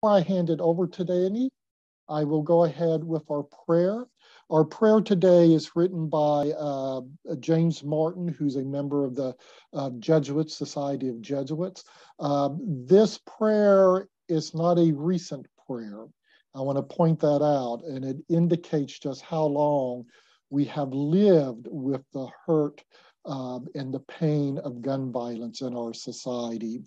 before I hand it over to Danny, I will go ahead with our prayer. Our prayer today is written by James Martin, who's a member of the Jesuits, Society of Jesuits. This prayer is not a recent prayer. I want to point that out, and it indicates just how long we have lived with the hurt and the pain of gun violence in our society.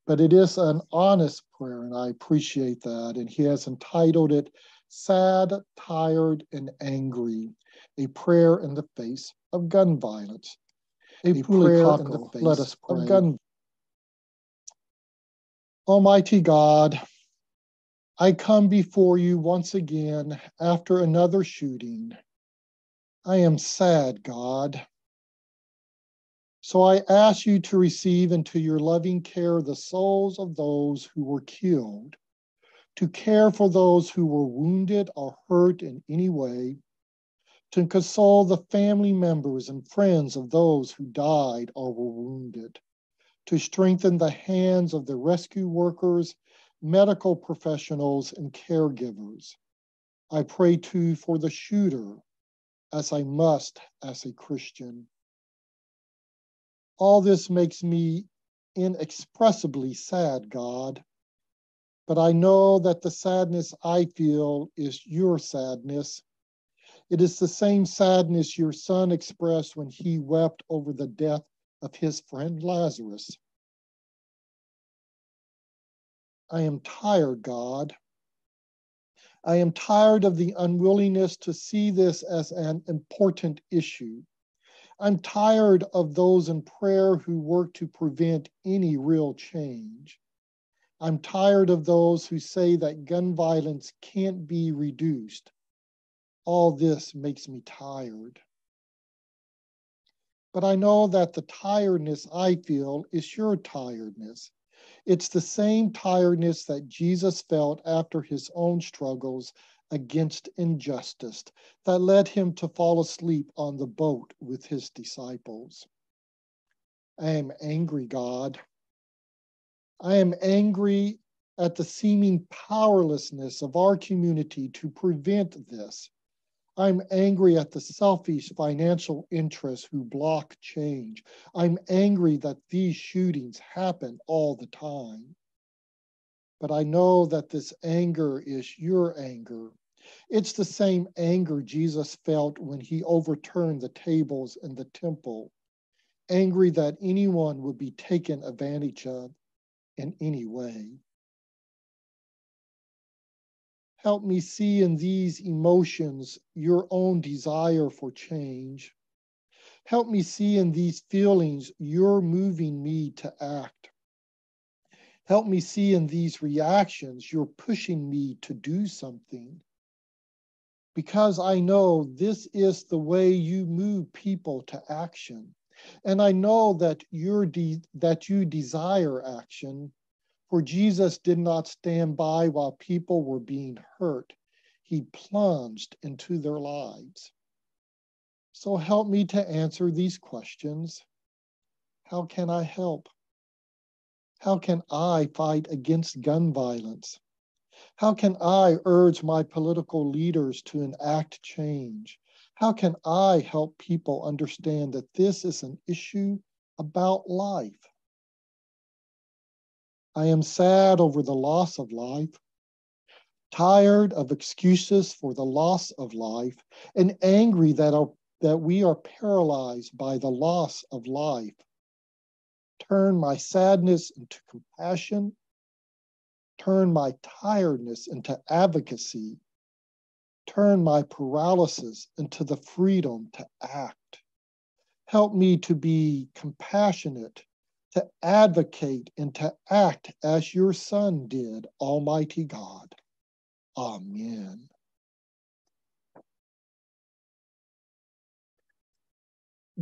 But it is an honest prayer, and I appreciate that. And he has entitled it, Sad, Tired, and Angry, a prayer in the face of gun violence. A prayer in the face Let us pray. Of gun. Almighty God, I come before you once again after another shooting. I am sad, God. So I ask you to receive into your loving care the souls of those who were killed, to care for those who were wounded or hurt in any way, to console the family members and friends of those who died or were wounded, to strengthen the hands of the rescue workers, medical professionals, and caregivers. I pray too for the shooter, as I must as a Christian. All this makes me inexpressibly sad, God, but I know that the sadness I feel is your sadness. It is the same sadness your son expressed when he wept over the death of his friend Lazarus. I am tired, God. I am tired of the unwillingness to see this as an important issue. I'm tired of those in prayer who work to prevent any real change. I'm tired of those who say that gun violence can't be reduced. All this makes me tired. But I know that the tiredness I feel is your tiredness. It's the same tiredness that Jesus felt after his own struggles against injustice that led him to fall asleep on the boat with his disciples. I am angry, God. I am angry at the seeming powerlessness of our community to prevent this. I'm angry at the selfish financial interests who block change. I'm angry that these shootings happen all the time. But I know that this anger is your anger. It's the same anger Jesus felt when he overturned the tables in the temple, angry that anyone would be taken advantage of in any way. Help me see in these emotions your own desire for change. Help me see in these feelings you're moving me to act. Help me see in these reactions you're pushing me to do something. Because I know this is the way you move people to action. And I know that you desire action. For Jesus did not stand by while people were being hurt. He plunged into their lives. So help me to answer these questions. How can I help? How can I fight against gun violence? How can I urge my political leaders to enact change? How can I help people understand that this is an issue about life? I am sad over the loss of life, tired of excuses for the loss of life, and angry that we are paralyzed by the loss of life. Turn my sadness into compassion. Turn my tiredness into advocacy. Turn my paralysis into the freedom to act. Help me to be compassionate, to advocate, and to act as your Son did, Almighty God. Amen.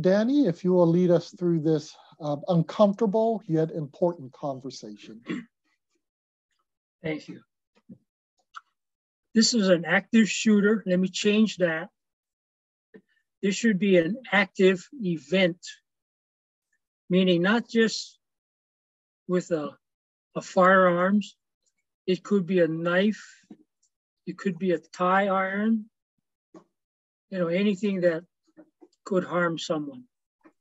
Danny, if you will lead us through this uncomfortable yet important conversation. Thank you. This is an active shooter. Let me change that. This should be an active event, meaning not just with a firearms. It could be a knife. It could be a tie iron. Anything that could harm someone.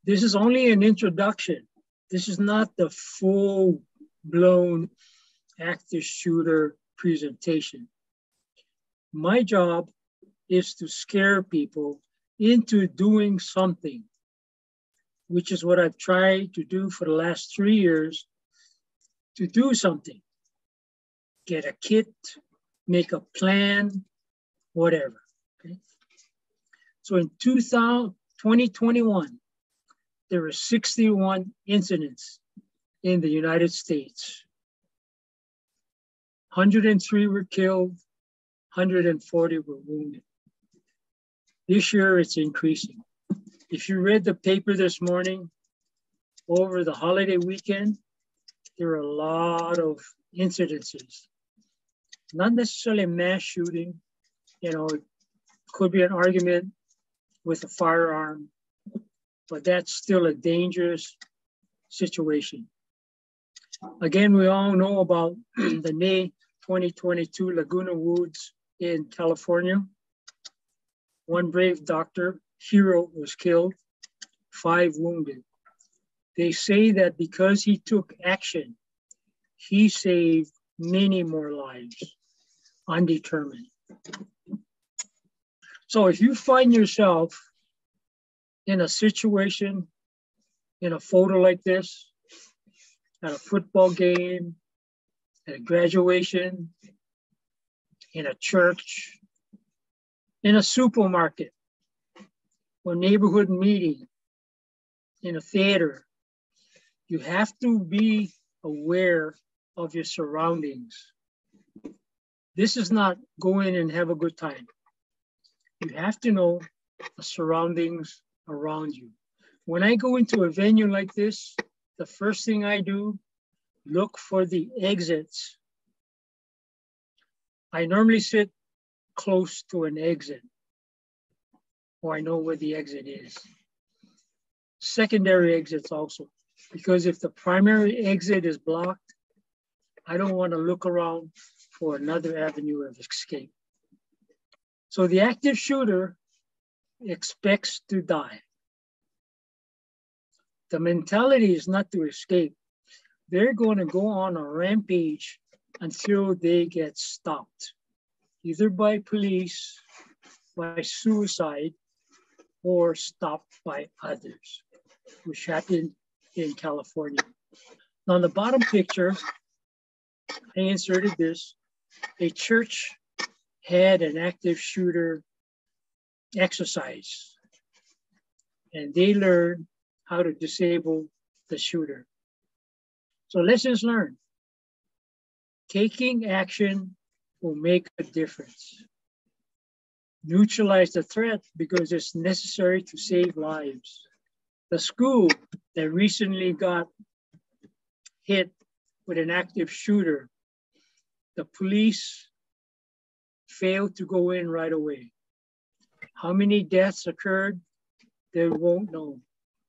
This is only an introduction. This is not the full-blown active shooter presentation. My job is to scare people into doing something, which is what I've tried to do for the last 3 years, to do something. Get a kit, make a plan, whatever. Okay? So in 2021, there were 61 incidents in the United States. 103 were killed, 140 were wounded. This year, it's increasing. If you read the paper this morning, over the holiday weekend, there are a lot of incidences. Not necessarily mass shooting. It could be an argument with a firearm, but that's still a dangerous situation. Again, we all know about the May 2022 Laguna Woods in California. One brave doctor, hero, was killed, 5 wounded. They say that because he took action, he saved many more lives, undetermined. So if you find yourself in a situation, in a photo like this, at a football game, at a graduation, in a church, in a supermarket, or neighborhood meeting, in a theater, you have to be aware of your surroundings. This is not go in and have a good time. You have to know the surroundings around you. When I go into a venue like this, the first thing I do, look for the exits. I normally sit close to an exit, or I know where the exit is. Secondary exits also, because if the primary exit is blocked, I don't want to look around for another avenue of escape. So the active shooter expects to die. The mentality is not to escape. They're going to go on a rampage until they get stopped, either by police, by suicide, or stopped by others, which happened in California. Now, on the bottom picture, I inserted this. A church had an active shooter exercise, and they learned how to disable the shooter. So lessons learned. Taking action will make a difference. Neutralize the threat because it's necessary to save lives. The school that recently got hit with an active shooter, the police failed to go in right away. How many deaths occurred? They won't know.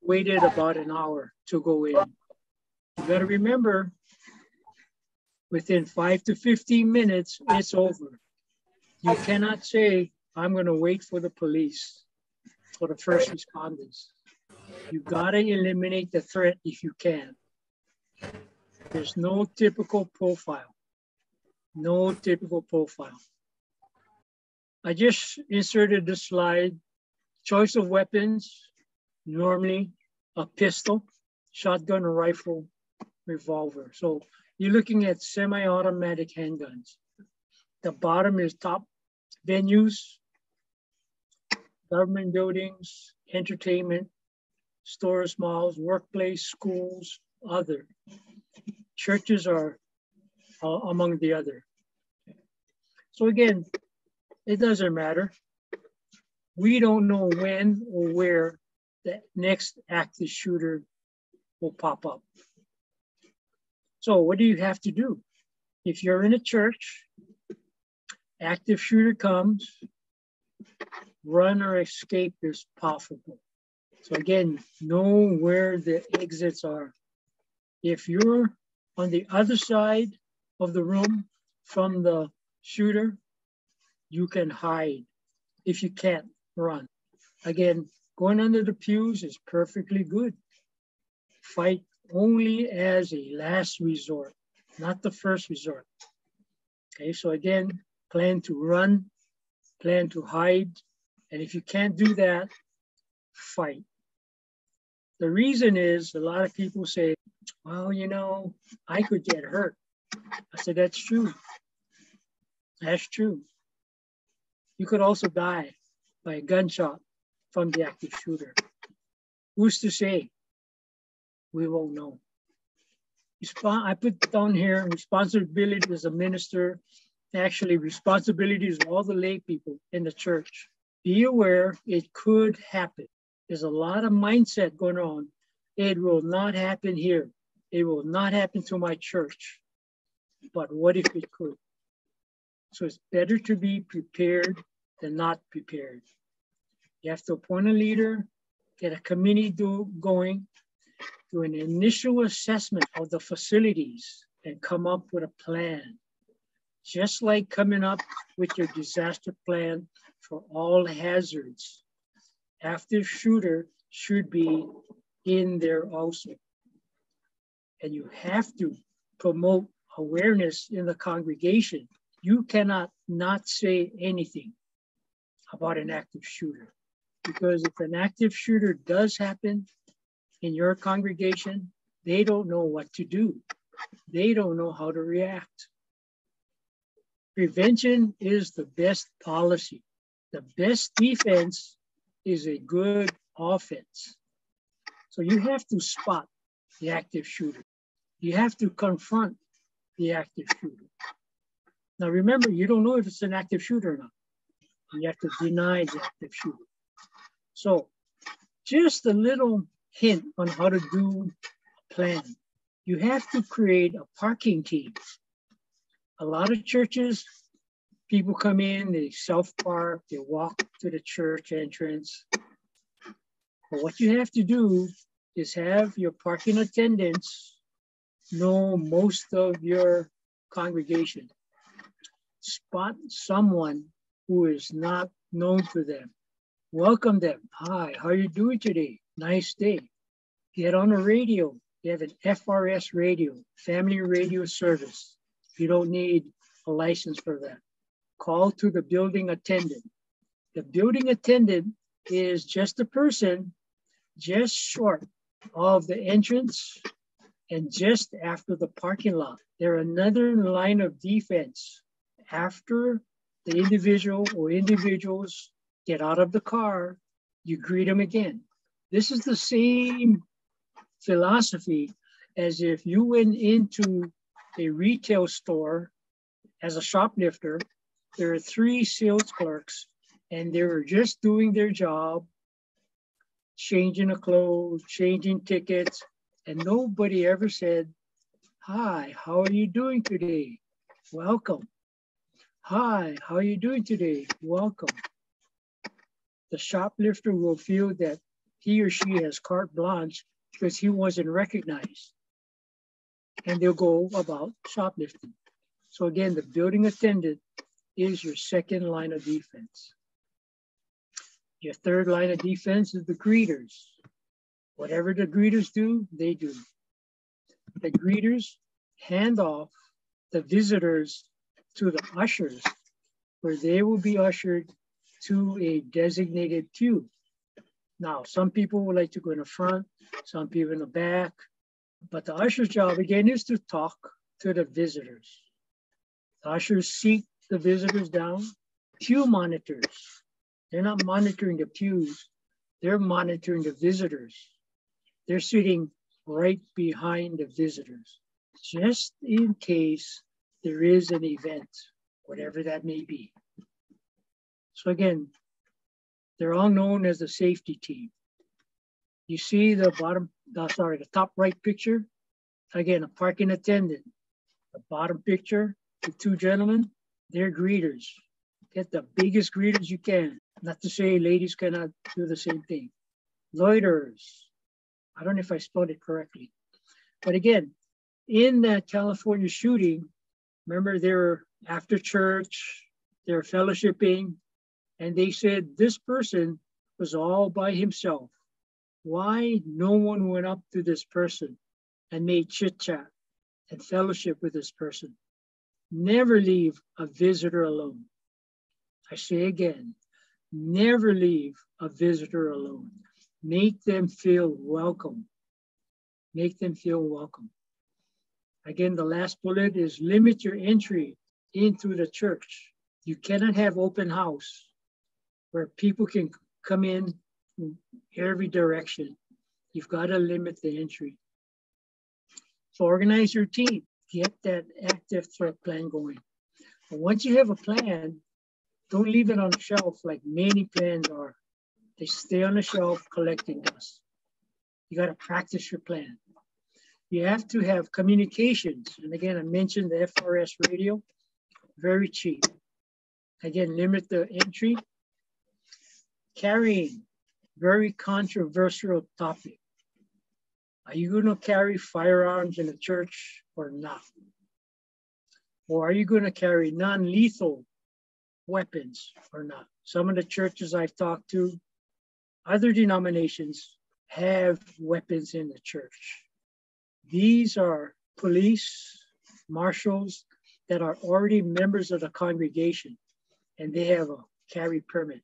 Waited about an hour to go in. You gotta remember, within 5 to 15 minutes, it's over. You cannot say, I'm gonna wait for the police or the first responders. You gotta eliminate the threat if you can. There's no typical profile. No typical profile. I just inserted this slide. Choice of weapons, normally a pistol, shotgun, or rifle, revolver. So you're looking at semi-automatic handguns. The bottom is top venues, government buildings, entertainment, stores, malls, workplace, schools, other. Churches are among the other. So again, it doesn't matter. We don't know when or where the next active shooter will pop up. So what do you have to do? If you're in a church, active shooter comes, run or escape is possible. So again, know where the exits are. If you're on the other side of the room, from the shooter, you can hide if you can't run. Again, going under the pews is perfectly good. Fight only as a last resort, not the first resort. Okay, so again, plan to run, plan to hide, and if you can't do that, fight. The reason is a lot of people say, well, you know, I could get hurt. I said, that's true. That's true. You could also die by a gunshot from the active shooter. Who's to say? We won't know. I put down here responsibility as a minister. Actually, responsibility is all the lay people in the church. Be aware it could happen. There's a lot of mindset going on. It will not happen here. It will not happen to my church. But what if it could? So it's better to be prepared than not prepared. You have to appoint a leader, get a committee going, do an initial assessment of the facilities, and come up with a plan. Just like coming up with your disaster plan for all hazards. Active shooter should be in there also. And you have to promote awareness in the congregation. You cannot not say anything about an active shooter. Because if an active shooter does happen in your congregation, they don't know what to do. They don't know how to react. Prevention is the best policy. The best defense is a good offense. So you have to spot the active shooter. You have to confront the active shooter. Now remember, you don't know if it's an active shooter or not. You have to deny the active shooter. So just a little hint on how to do a plan. You have to create a parking team. A lot of churches, people come in, they self-park, they walk to the church entrance. But what you have to do is have your parking attendants know most of your congregation. Spot someone who is not known to them. Welcome them. Hi, how are you doing today? Nice day. Get on the radio. You have an FRS radio, family radio service. You don't need a license for that. Call to the building attendant. The building attendant is just a person just short of the entrance and just after the parking lot. They're another line of defense. After the individual or individuals get out of the car, you greet them again. This is the same philosophy as if you went into a retail store as a shoplifter. There are 3 sales clerks and they were just doing their job, changing the clothes, changing tickets, and nobody ever said, hi, how are you doing today? Welcome. Hi, how are you doing today? Welcome. The shoplifter will feel that he or she has carte blanche because he wasn't recognized. And they'll go about shoplifting. So again, the building attendant is your second line of defense. Your third line of defense is the greeters. Whatever the greeters do, they do. The greeters hand off the visitors to the ushers, where they will be ushered to a designated pew. Now, some people would like to go in the front, some people in the back, but the usher's job, again, is to talk to the visitors. The ushers seat the visitors down. Pew monitors, they're not monitoring the pews, they're monitoring the visitors. They're sitting right behind the visitors, just in case there is an event, whatever that may be. So again, they're all known as the safety team. You see the the top right picture? Again, a parking attendant. The bottom picture, the 2 gentlemen, they're greeters. Get the biggest greeters you can. Not to say ladies cannot do the same thing. Loiterers. I don't know if I spelled it correctly. But again, in that California shooting, remember there were after church, they're fellowshipping, and they said this person was all by himself. Why no one went up to this person and made chit-chat and fellowship with this person? Never leave a visitor alone. I say again, never leave a visitor alone. Make them feel welcome. Make them feel welcome. Again, the last bullet is limit your entry into the church. You cannot have open house where people can come in from every direction. You've got to limit the entry. So organize your team. Get that active threat plan going. And once you have a plan, don't leave it on the shelf like many plans are. They stay on the shelf collecting dust. You got to practice your plan. You have to have communications. And again, I mentioned the FRS radio, very cheap. Again, limit the entry. Carrying, very controversial topic. Are you going to carry firearms in a church or not? Or are you going to carry non-lethal weapons or not? Some of the churches I've talked to, other denominations, have weapons in the church. These are police, marshals that are already members of the congregation, and they have a carry permit.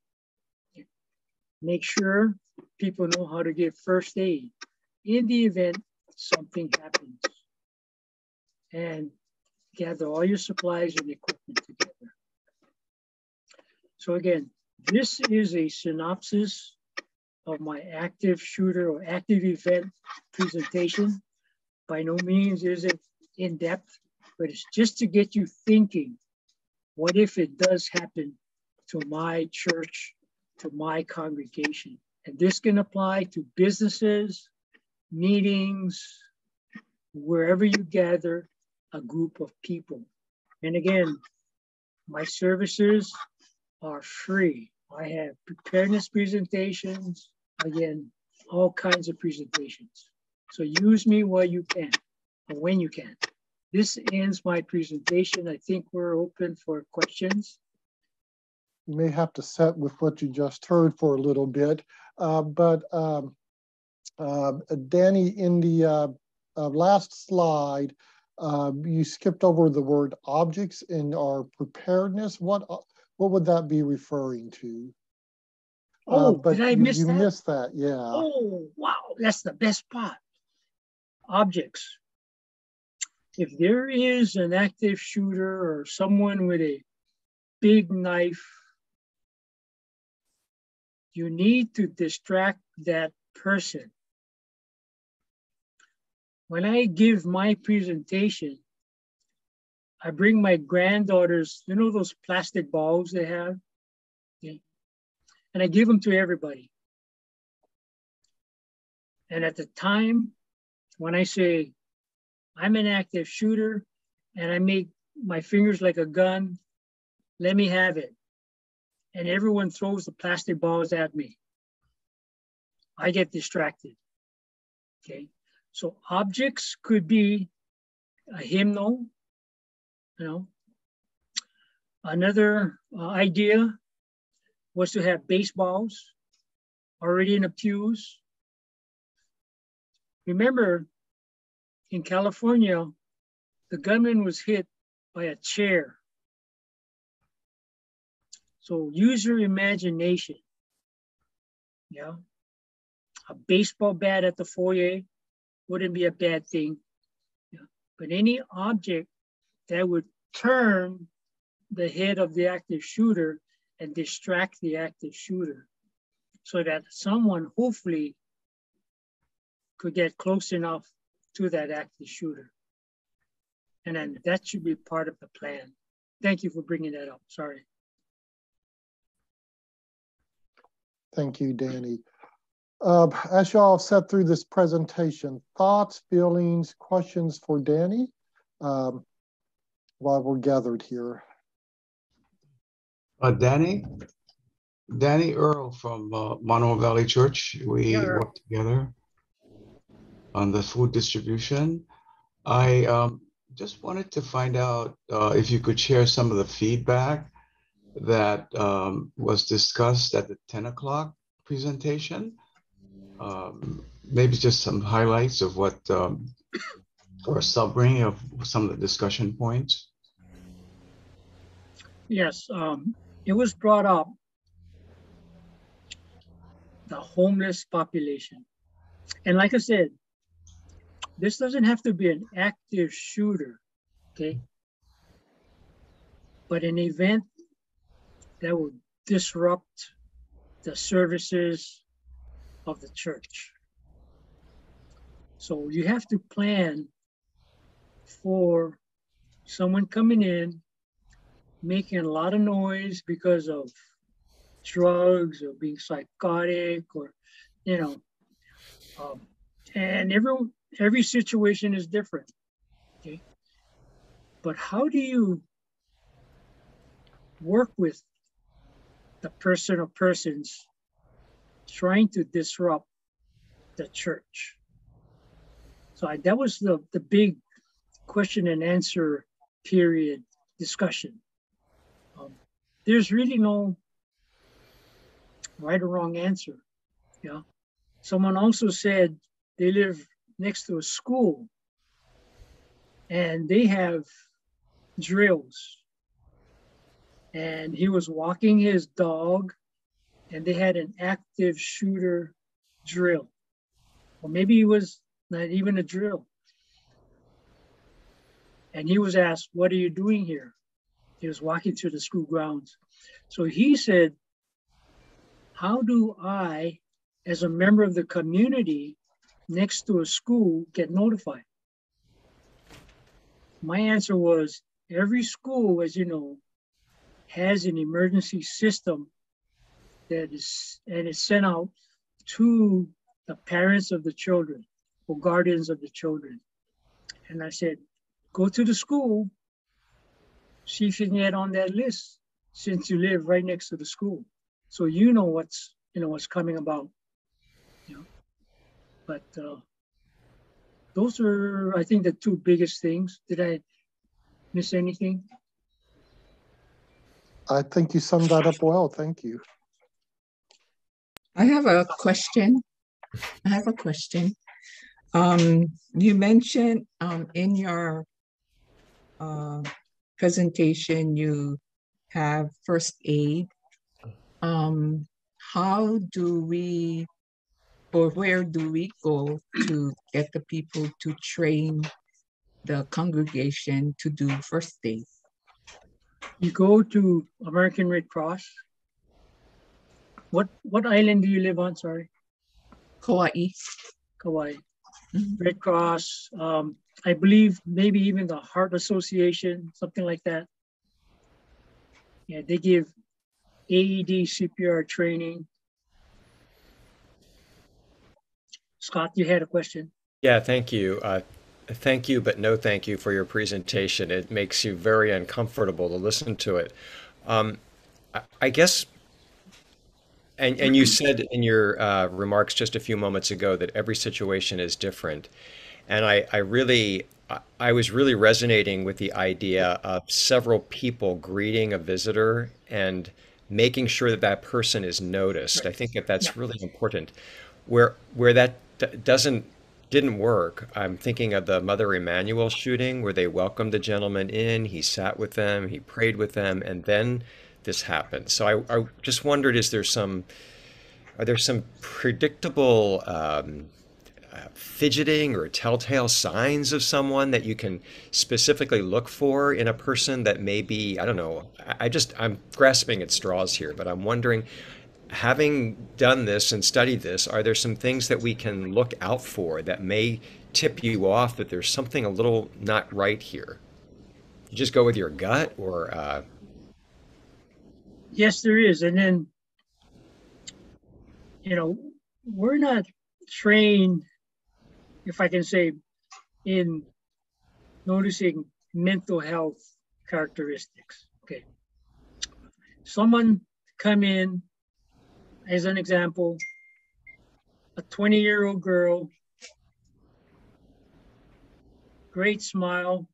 Make sure people know how to give first aid in the event something happens. And gather all your supplies and equipment together. So again, this is a synopsis of my active shooter or active event presentation. By no means is it in depth, but it's just to get you thinking, what if it does happen to my church, to my congregation? And this can apply to businesses, meetings, wherever you gather a group of people. And again, my services are free. I have preparedness presentations, again, all kinds of presentations. So use me while you can, or when you can. This ends my presentation. I think we're open for questions. You may have to set with what you just heard for a little bit, but Danny, in the last slide, you skipped over the word objects in our preparedness. What would that be referring to? But did I miss you that? missed that, yeah. Oh, wow, that's the best part. Objects. If there is an active shooter or someone with a big knife, you need to distract that person. When I give my presentation, I bring my granddaughters, you know those plastic balls they have? Okay. And I give them to everybody. And at the time, when I say, I'm an active shooter and I make my fingers like a gun, let me have it. And everyone throws the plastic balls at me. I get distracted, okay? So objects could be a hymnal, you know. Another idea was to have baseballs already in the pews. Remember, in California, the gunman was hit by a chair. So use your imagination. Yeah, a baseball bat at the foyer wouldn't be a bad thing. Yeah. But any object that would turn the head of the active shooter and distract the active shooter so that someone hopefully could get close enough to that active shooter. And then that should be part of the plan. Thank you for bringing that up. Sorry. Thank you, Danny. As y'all have sat through this presentation, thoughts, feelings, questions for Danny while we're gathered here? Danny Earl from Monroe Valley Church. We work together on the food distribution. just wanted to find out if you could share some of the feedback that was discussed at the 10 o'clock presentation. Maybe just some highlights of what, or a summary of some of the discussion points. Yes, it was brought up, the homeless population. And like I said, this doesn't have to be an active shooter, okay? But an event that will disrupt the services of the church. So you have to plan for someone coming in, making a lot of noise because of drugs or being psychotic, or, you know, and every situation is different, okay? But how do you work with the person or persons trying to disrupt the church? So that was the big question and answer period discussion. There's really no right or wrong answer. Yeah. Someone also said they live next to a school and they have drills. And he was walking his dog and they had an active shooter drill. Or maybe it was not even a drill. And he was asked, "What are you doing here?" He was walking through the school grounds. So he said, "How do I, as a member of the community next to a school, get notified?" My answer was, every school, as you know, has an emergency system that is sent out to the parents of the children or guardians of the children. And I said, go to the school, see if you can get on that list since you live right next to the school. So you know what's coming about. You know? But those are, I think, the two biggest things. Did I miss anything? I think you summed that up well. Thank you. I have a question. You mentioned in your presentation you have first aid. How do we, or where do we go to get the people to train the congregation to do first aid? You go to American Red Cross. What island do you live on? Sorry. Kauai. Kauai. Red Cross, I believe maybe even the Heart Association, something like that. Yeah, they give AED CPR training. Scott, you had a question? Yeah, thank you. Thank you, but no thank you for your presentation. It makes you very uncomfortable to listen to it. I guess, and you said in your remarks just a few moments ago that every situation is different. And I was really resonating with the idea of several people greeting a visitor and making sure that that person is noticed. Right. I think that that's really important. Where that didn't work, I'm thinking of the Mother Emanuel shooting where they welcomed the gentleman in, he sat with them, he prayed with them, and then this happened. So I just wondered, are there some predictable fidgeting or telltale signs of someone that you can specifically look for in a person that may be, I don't know, I'm grasping at straws here, but I'm wondering, having done this and studied this, are there some things that we can look out for that may tip you off that there's something a little not right here? You just go with your gut, or Yes, there is. And then, we're not trained, if I can say, in noticing mental health characteristics. Okay. Someone come in, as an example, a 20-year-old girl, great smile,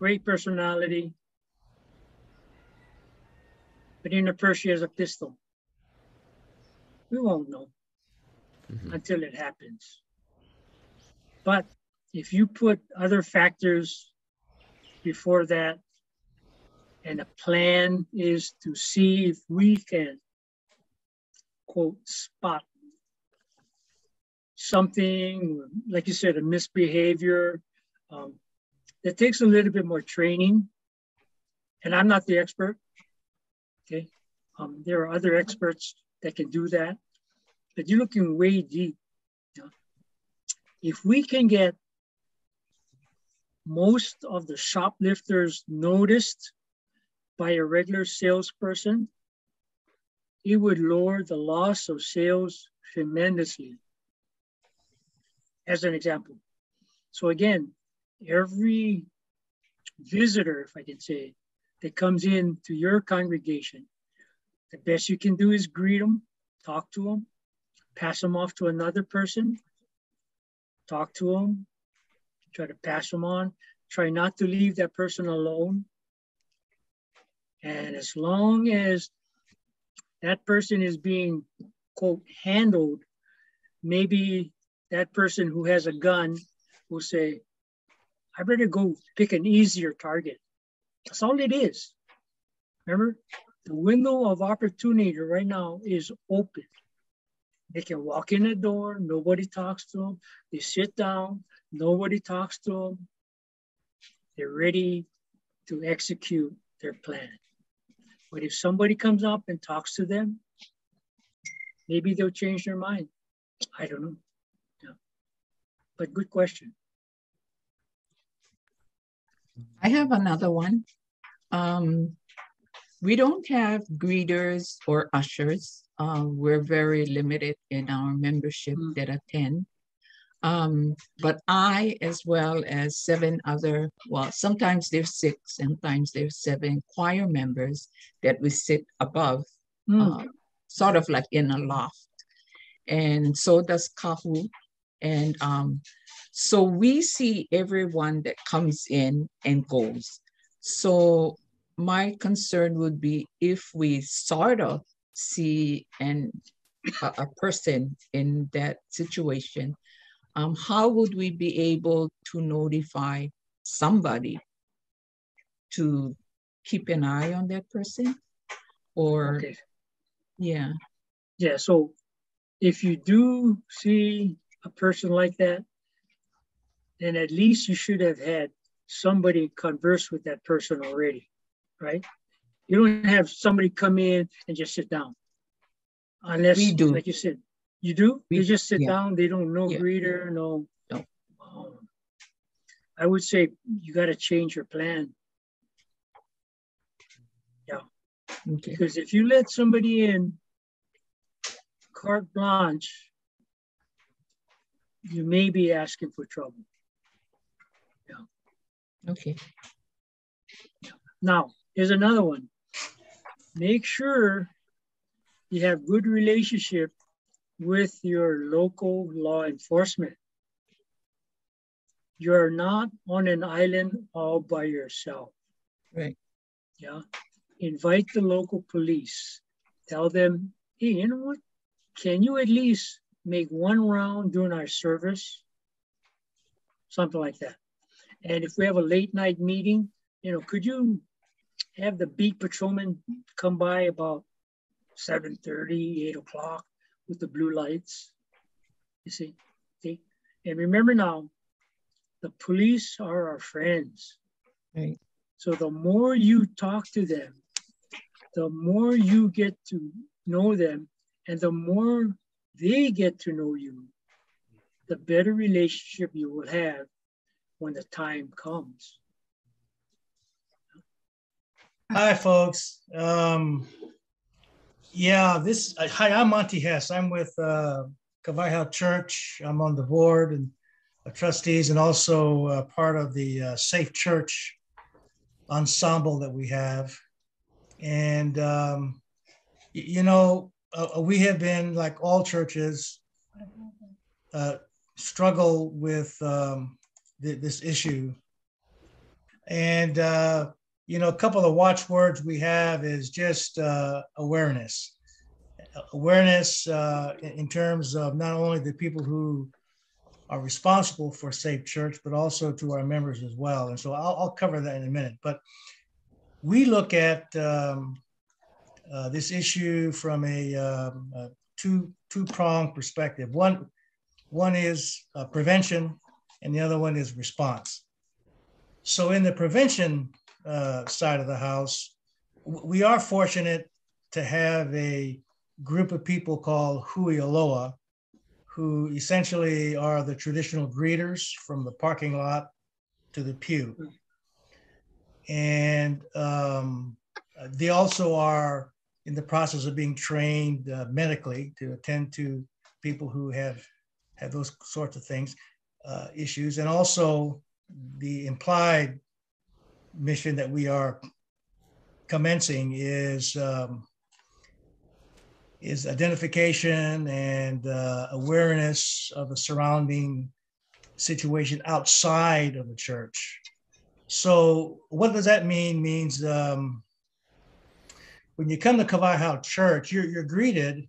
great personality, but in her purse she has a pistol. We won't know until it happens. But if you put other factors before that, and the plan is to see if we can, quote, spot something, like you said, a misbehavior, that takes a little bit more training. And I'm not the expert, okay? There are other experts that can do that, but you're looking way deep. You know? If we can get most of the shoplifters noticed by a regular salesperson, it would lower the loss of sales tremendously. As an example. So again, every visitor, if I can say, that comes in to your congregation, the best you can do is greet them, talk to them, pass them off to another person, talk to them, try to pass them on, try not to leave that person alone. And as long as that person is being, quote, handled, maybe that person who has a gun will say, I better go pick an easier target. That's all it is. Remember, the window of opportunity right now is open. They can walk in the door, nobody talks to them. They sit down, nobody talks to them. They're ready to execute their plan. But if somebody comes up and talks to them, maybe they'll change their mind. I don't know. But good question. I have another one. We don't have greeters or ushers. We're very limited in our membership that attend. But I, as well as 7 other, well, sometimes there's 6, sometimes there's 7 choir members that we sit above, sort of like in a loft. And so does Kahu. And so we see everyone that comes in and goes. So my concern would be if we sort of see a person in that situation, how would we be able to notify somebody to keep an eye on that person? Or, okay. Yeah. Yeah, so if you do see a person like that, then at least you should have had somebody converse with that person already, right? You don't have somebody come in and just sit down. Unless, we do. Like you said, you do? They just sit yeah. down, they don't know greeter, no. I would say you got to change your plan. Yeah. Okay. Because if you let somebody in carte blanche, you may be asking for trouble. Yeah. Okay. Now, here's another one. Make sure you have good relationship with your local law enforcement. You're not on an island all by yourself. Right. Yeah. Invite the local police. Tell them, hey, you know what? Can you at least make one round during our service? Something like that. And if we have a late night meeting, could you have the beat patrolman come by about 7:30, 8 o'clock with the blue lights? You see? Okay. And remember now, the police are our friends. Right. So the more you talk to them, the more you get to know them, and the more they get to know you, the better relationship you will have when the time comes. Hi, folks. Hi, I'm Monty Hess. I'm with Kavaiha Church. I'm on the board and trustees, and also part of the Safe Church ensemble that we have. And, we have been, like all churches, struggle with this issue. And, you know, a couple of watchwords we have is just awareness. Awareness in terms of not only the people who are responsible for Safe Church, but also to our members as well. And so I'll cover that in a minute. But we look at this issue from a two-pronged perspective. One is prevention, and the other one is response. So in the prevention side of the house, we are fortunate to have a group of people called Hui Aloha, who essentially are the traditional greeters from the parking lot to the pew. And they also are in the process of being trained medically to attend to people who have those sorts of things, issues. And also the implied mission that we are commencing is identification and awareness of the surrounding situation outside of the church. So what does that mean? Means when you come to Kawaihaʻi Church, you're greeted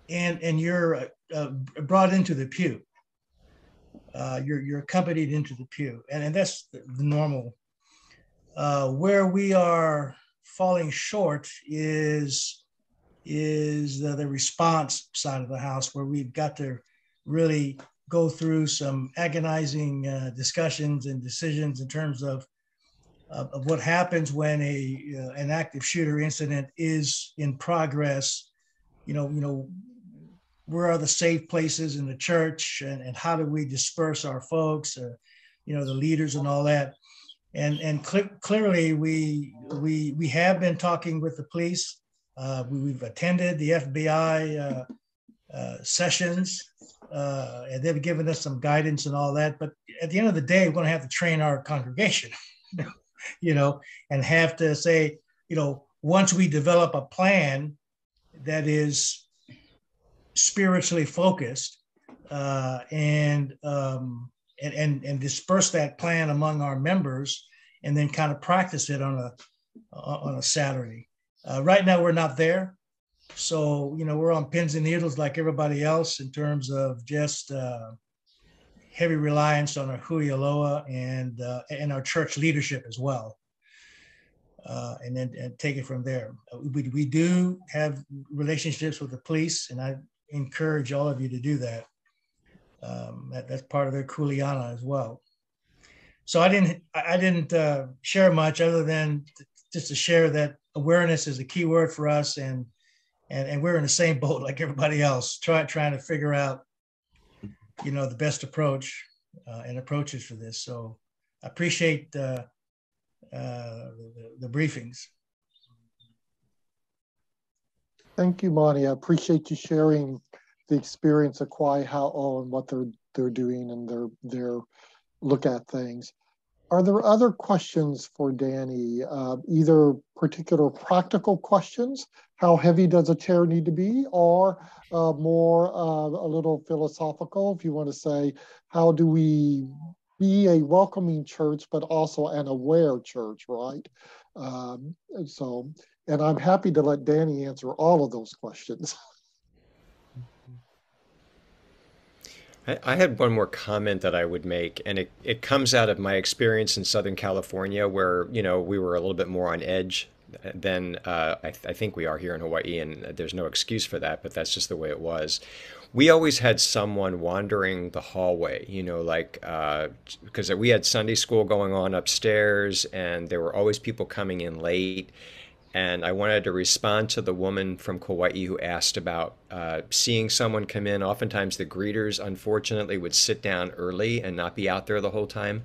and you're brought into the pew. You're accompanied into the pew, and that's the normal. Where we are falling short is the response side of the house, where we've got to really go through some agonizing discussions and decisions in terms of what happens when an active shooter incident is in progress. You know, where are the safe places in the church, and how do we disperse our folks, you know, the leaders and all that. And clearly we have been talking with the police. We've attended the FBI sessions, and they've given us some guidance and all that. But at the end of the day, we're going to have to train our congregation, you know, and have to say, you know, once we develop a plan that is spiritually focused, and disperse that plan among our members, and then kind of practice it on a Saturday. Right now, we're not there. So, you know, we're on pins and needles like everybody else in terms of just heavy reliance on our Hui Aloha and our church leadership as well. And then take it from there. We do have relationships with the police, and I encourage all of you to do that. That's part of their kuleana as well. So I didn't share much other than just to share that awareness is a key word for us, and we're in the same boat like everybody else, trying to figure out, you know, the best approach and approaches for this. So I appreciate the briefings. Thank you, Monty. I appreciate you sharing the experience of Kawaihaʻi and what they're doing and their look at things. Are there other questions for Danny? Either particular practical questions, how heavy does a chair need to be, or more a little philosophical, if you want to say, how do we be a welcoming church, but also an aware church, right? And I'm happy to let Danny answer all of those questions. I had one more comment that I would make, and it comes out of my experience in Southern California, where, you know, we were a little bit more on edge than I think we are here in Hawaii, and there's no excuse for that, but that's just the way it was. We always had someone wandering the hallway, you know, like, because we had Sunday school going on upstairs, and there were always people coming in late. And I wanted to respond to the woman from Kauai who asked about seeing someone come in. Oftentimes the greeters, unfortunately, would sit down early and not be out there the whole time.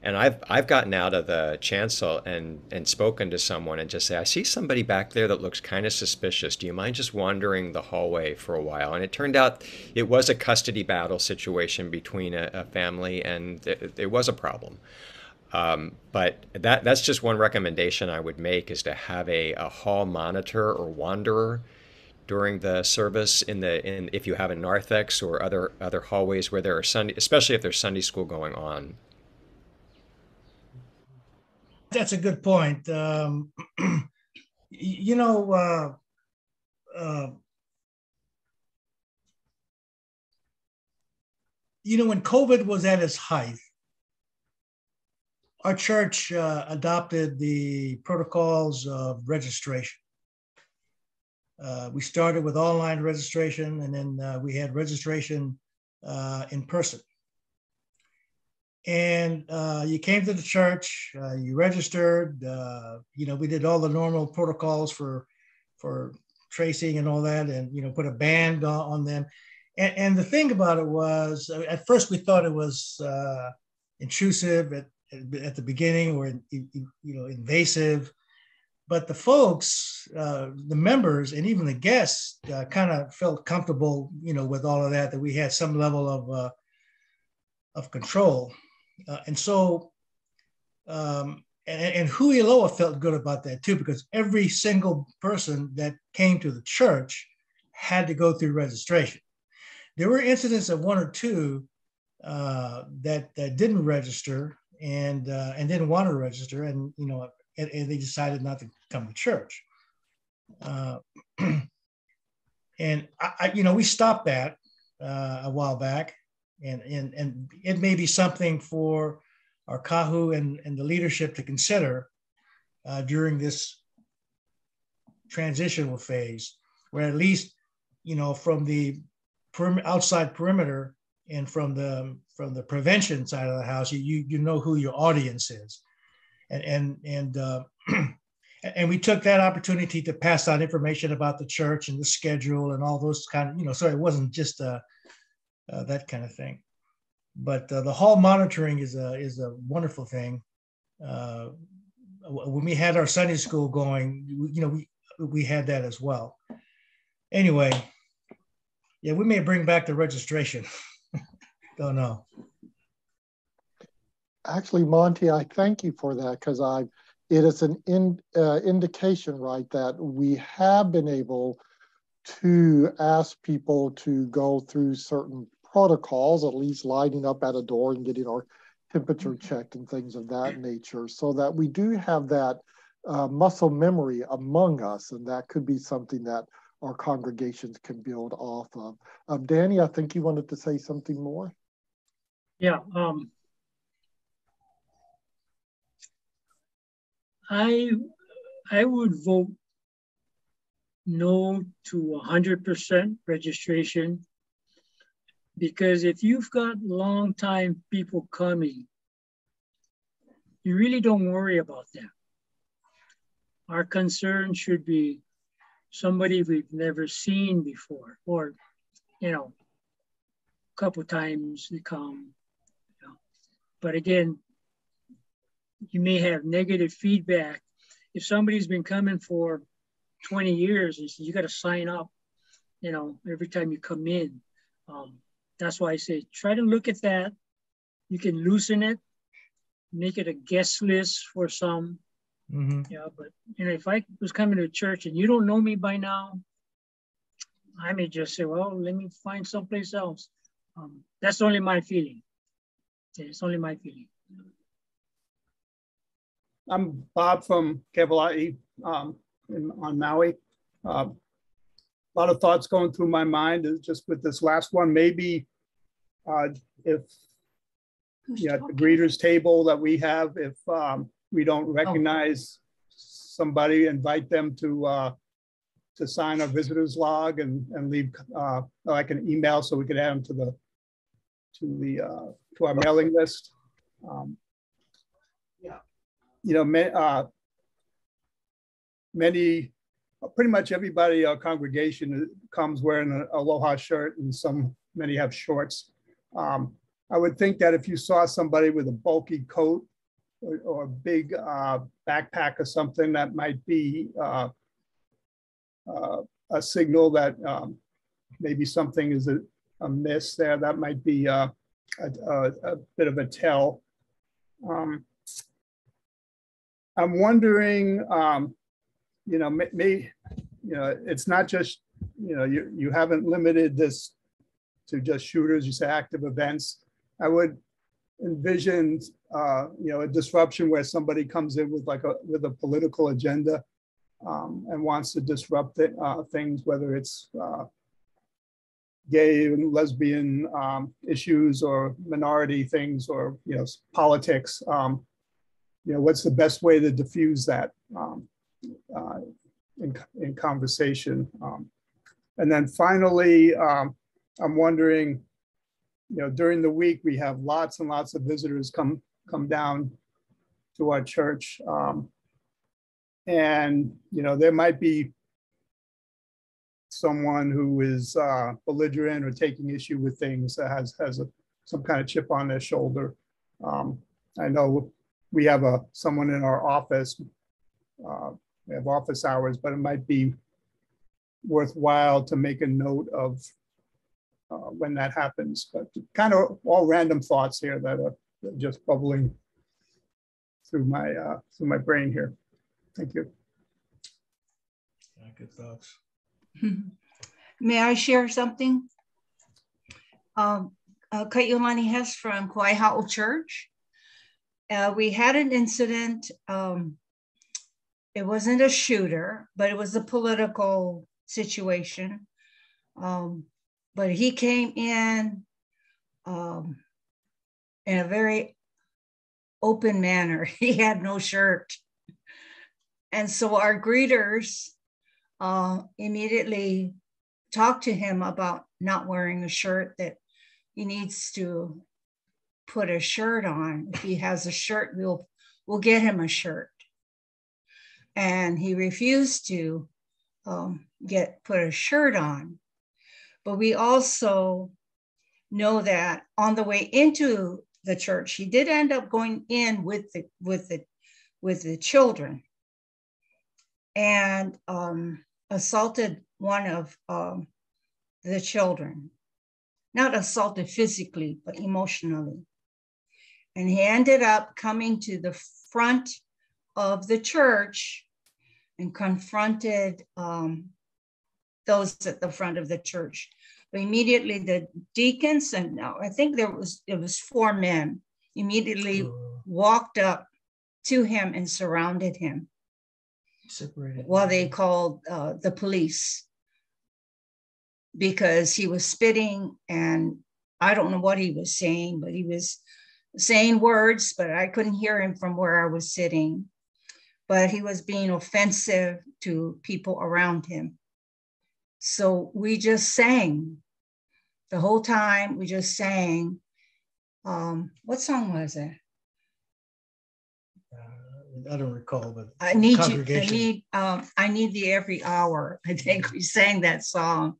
And I've gotten out of the chancel and spoken to someone and just say, I see somebody back there that looks kind of suspicious. Do you mind just wandering the hallway for a while? And it turned out it was a custody battle situation between a family, and it was a problem. But that's just one recommendation I would make, is to have a hall monitor or wanderer during the service if you have a narthex or other hallways where there are especially if there's Sunday school going on. That's a good point. You know, when COVID was at its height, our church adopted the protocols of registration. We started with online registration, and then we had registration in person. And you came to the church, you registered, we did all the normal protocols for tracing and all that, and, put a band on them. And the thing about it was, at first we thought it was intrusive at the beginning, or, invasive. But the folks, the members, and even the guests kind of felt comfortable, with all of that we had some level of control. And so, and Huiloa felt good about that too, because every single person that came to the church had to go through registration. There were incidents of one or two that didn't register and didn't want to register, and and they decided not to come to church. And we stopped that a while back. And it may be something for our kahu and the leadership to consider during this transitional phase, where at least, from the outside perimeter and from the prevention side of the house, you know who your audience is, and we took that opportunity to pass on information about the church and the schedule and all those kind of, so it wasn't just that kind of thing. But the hall monitoring is a wonderful thing. When we had our Sunday school going, we had that as well. Anyway, yeah, we may bring back the registration. Don't know. Actually, Monty, I thank you for that, because it is an indication, right, that we have been able to ask people to go through certain protocols, at least lining up at a door and getting our temperature checked and things of that nature, so that we do have that muscle memory among us, and that could be something that our congregations can build off of. Danny, I think you wanted to say something more. Yeah. I would vote no to 100% registration, because if you've got long time people coming, you really don't worry about that. Our concern should be somebody we've never seen before, or, a couple times they come. But again, you may have negative feedback. If somebody's been coming for 20 years, you got to sign up, every time you come in. That's why I say, try to look at that. You can loosen it, make it a guest list for some. Mm-hmm. Yeah, but if I was coming to church and you don't know me by now, I may just say, well, let me find someplace else. That's only my feeling. It's only my feeling. I'm Bob from Kevalai on Maui. A lot of thoughts going through my mind is just with this last one. Maybe if at the greeters table that we have, if we don't recognize somebody, invite them to sign our visitors log and leave like an email, so we could add them to our mailing list. Pretty much everybody, our congregation comes wearing an aloha shirt, and many have shorts. I would think that if you saw somebody with a bulky coat or a big backpack or something, that might be a signal that maybe something is amiss there. That might be a bit of a tell. I'm wondering, it's not just, you haven't limited this to just shooters, you say active events. I would envisioned, a disruption where somebody comes in with a political agenda and wants to disrupt things, whether it's gay and lesbian issues or minority things or politics. What's the best way to diffuse that in conversation? And then finally, I'm wondering, during the week we have lots and lots of visitors come down to our church, and there might be someone who is belligerent or taking issue with things that has some kind of chip on their shoulder. I know we have someone in our office. We have office hours, but it might be worthwhile to make a note of when that happens. But kind of all random thoughts here that are just bubbling through my brain here. Thank you. Yeah, good thoughts. May I share something? Kaiulani Hess from Kauai Church. We had an incident. It wasn't a shooter, but it was a political situation. But he came in a very open manner. He had no shirt. And so our greeters immediately talked to him about not wearing a shirt, that he needs to put a shirt on. If he has a shirt, we'll get him a shirt. And he refused to put a shirt on. But we also know that on the way into the church, he did end up going in with the children and assaulted one of the children. Not assaulted physically, but emotionally. And he ended up coming to the front of the church and confronted those at the front of the church. But immediately the deacons, and I think it was 4 men, immediately walked up to him and surrounded him. Separated. While they called the police, because he was spitting, and I don't know what he was saying, but he was saying words, but I couldn't hear him from where I was sitting. But he was being offensive to people around him. So we just sang. The whole time we just sang. What song was it? I don't recall, but I need you. I need thee every hour. I think we sang that song.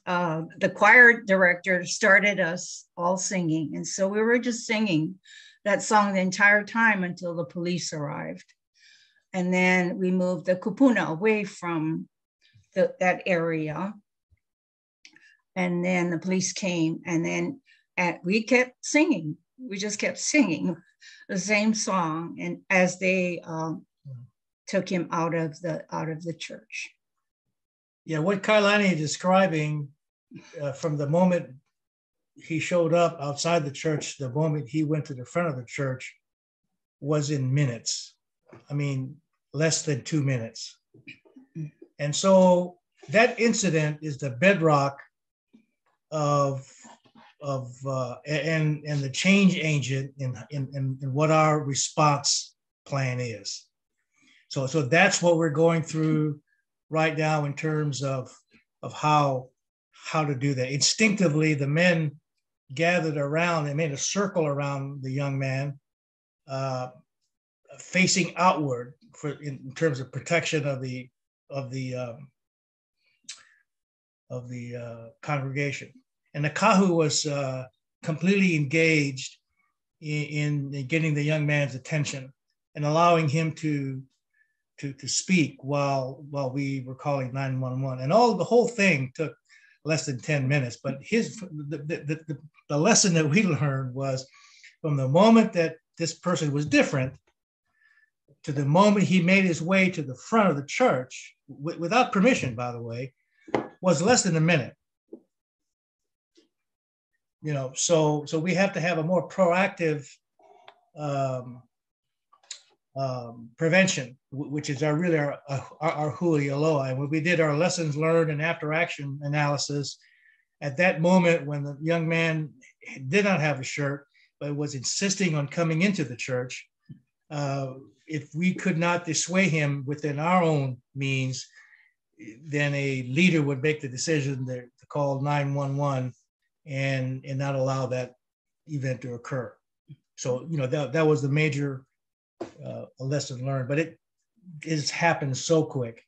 The choir director started us all singing, and so we were just singing that song the entire time until the police arrived. And then we moved the kupuna away from that area. And then the police came, and then we kept singing. We just kept singing the same song, and as they took him out of the church. Yeah, what Kailani is describing from the moment he showed up outside the church, the moment he went to the front of the church, was in minutes. I mean, less than 2 minutes. And so that incident is the bedrock of and the change agent in what our response plan is. So that's what we're going through right now in terms of how to do that. Instinctively, the men gathered around and made a circle around the young man, facing outward in terms of protection of the congregation. And the kahu was completely engaged in getting the young man's attention and allowing him to speak while we were calling 911. And the whole thing took less than 10 minutes. But the lesson that we learned was, from the moment that this person was different to the moment he made his way to the front of the church, without permission, by the way, was less than a minute. you know, so we have to have a more proactive prevention, which is our hui aloha. And when we did our lessons learned and after action analysis, at that moment when the young man did not have a shirt, but was insisting on coming into the church, if we could not dissuade him within our own means, then a leader would make the decision to call 911 and not allow that event to occur. So, you know, that was the major lesson learned, but it has happened so quick.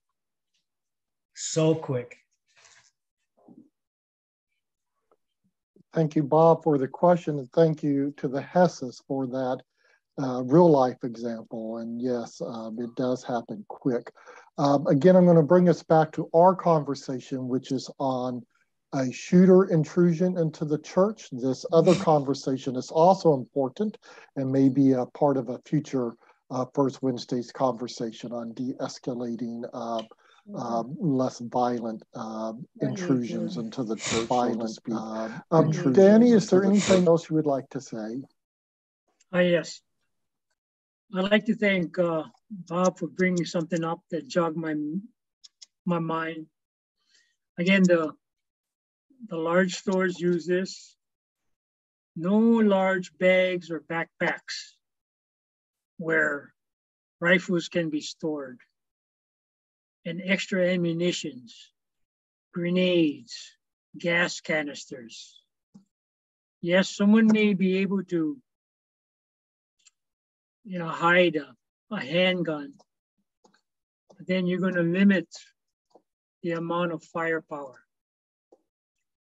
Thank you, Bob, for the question, and thank you to the Hesses for that real life example. And yes, it does happen quick. Again, I'm going to bring us back to our conversation, which is on a shooter intrusion into the church. This other conversation is also important and may be a part of a future First Wednesday's conversation on de-escalating less violent intrusions into the church, Danny, is there anything else you would like to say? Yes. I'd like to thank Bob for bringing something up that jogged my mind. Again, the large stores use this. No large bags or backpacks where rifles can be stored, and extra ammunitions, grenades, gas canisters. Yes, someone may be able to, you know, hide a handgun, but then you're going to limit the amount of firepower.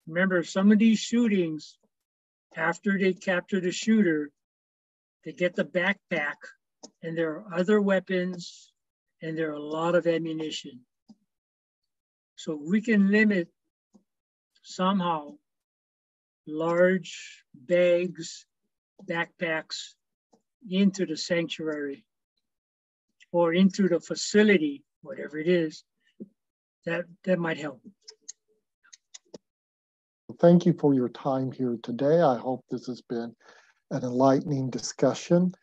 Remember, some of these shootings, after they capture the shooter, they get the backpack, and there are other weapons, and there are a lot of ammunition. So we can limit somehow large bags, backpacks into the sanctuary or into the facility, whatever it is, that might help. Thank you for your time here today. I hope this has been an enlightening discussion.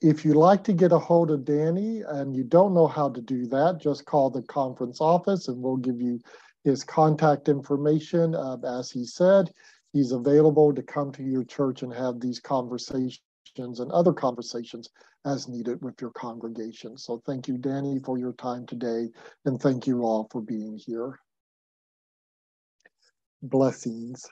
If you'd like to get a hold of Danny and you don't know how to do that, just call the conference office and we'll give you his contact information. As he said, he's available to come to your church and have these conversations and other conversations as needed with your congregation. So thank you, Danny, for your time today, and thank you all for being here. Blessings.